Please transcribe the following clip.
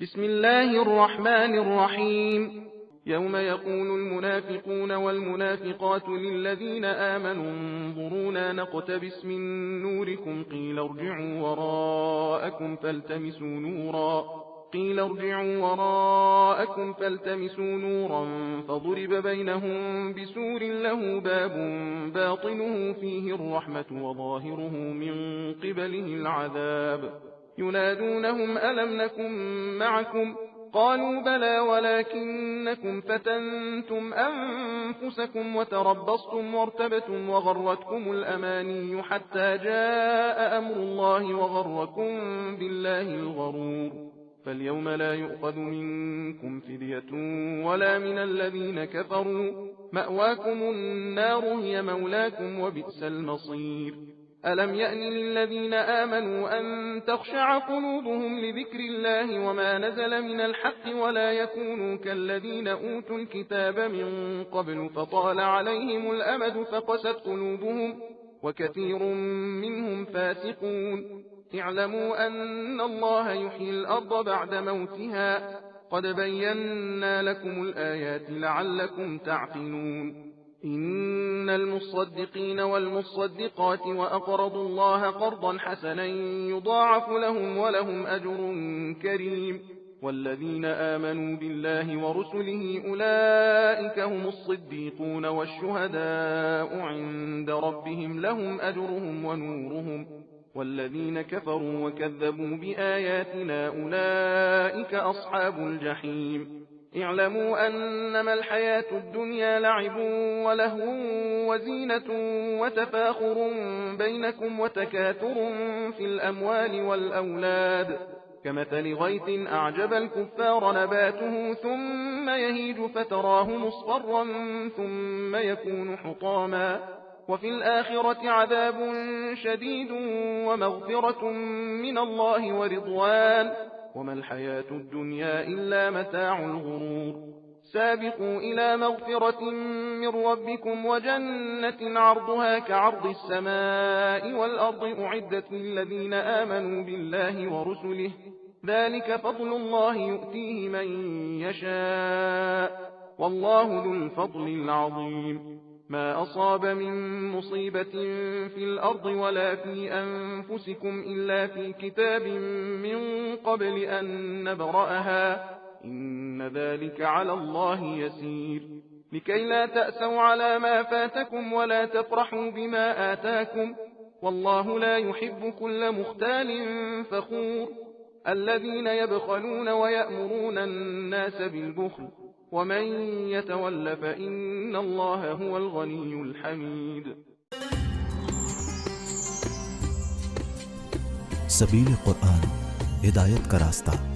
بسم الله الرحمن الرحيم. يوم يقول المنافقون والمنافقات للذين آمنوا انظرونا نقتبس من نوركم قيل ارجعوا وراءكم فالتمسوا نورا فضرب بينهم بسور له باب باطنه فيه الرحمة وظاهره من قبله العذاب ينادونهم ألم نكن معكم قالوا بلى ولكنكم فتنتم أنفسكم وتربصتم وارتبتم وغرتكم الأماني حتى جاء أمر الله وغركم بالله الغرور فاليوم لا يؤخذ منكم فدية ولا من الذين كفروا مأواكم النار هي مولاكم وبئس المصير ألم يأن للذين آمنوا أن تخشع قلوبهم لذكر الله وما نزل من الحق ولا يكونوا كالذين أوتوا الكتاب من قبل فطال عليهم الأمد فقست قلوبهم وكثير منهم فاسقون اعلموا أن الله يحيي الأرض بعد موتها قد بينا لكم الآيات لعلكم تعقلون إن المصدقين والمصدقات وأقرضوا الله قرضا حسنا يضاعف لهم ولهم أجر كريم والذين آمنوا بالله ورسله أولئك هم الصديقون والشهداء عند ربهم لهم أجرهم ونورهم والذين كفروا وكذبوا بآياتنا أولئك أصحاب الجحيم اعلموا أنما الحياة الدنيا لعب ولهو وزينة وتفاخر بينكم وتكاثر في الأموال والأولاد كمثل غيث أعجب الكفار نباته ثم يهيج فتراه مصفرا ثم يكون حطاما وفي الآخرة عذاب شديد ومغفرة من الله ورضوان وما الحياة الدنيا إلا متاع الغرور سابقوا إلى مغفرة من ربكم وجنة عرضها كعرض السماء والأرض أعدت للذين آمنوا بالله ورسله ذلك فضل الله يؤتيه من يشاء والله ذو الفضل العظيم ما أصاب من مصيبة في الأرض ولا في أنفسكم إلا في كتاب من قبل أن نبرأها إن ذلك على الله يسير لكي لا تأسوا على ما فاتكم ولا تفرحوا بما آتاكم والله لا يحب كل مختال فخور الذين يبخلون ويأمرون الناس بالبخل ومن يتول فإن الله هو الغني الحميد. सबील कुरान हिदायत का रास्ता।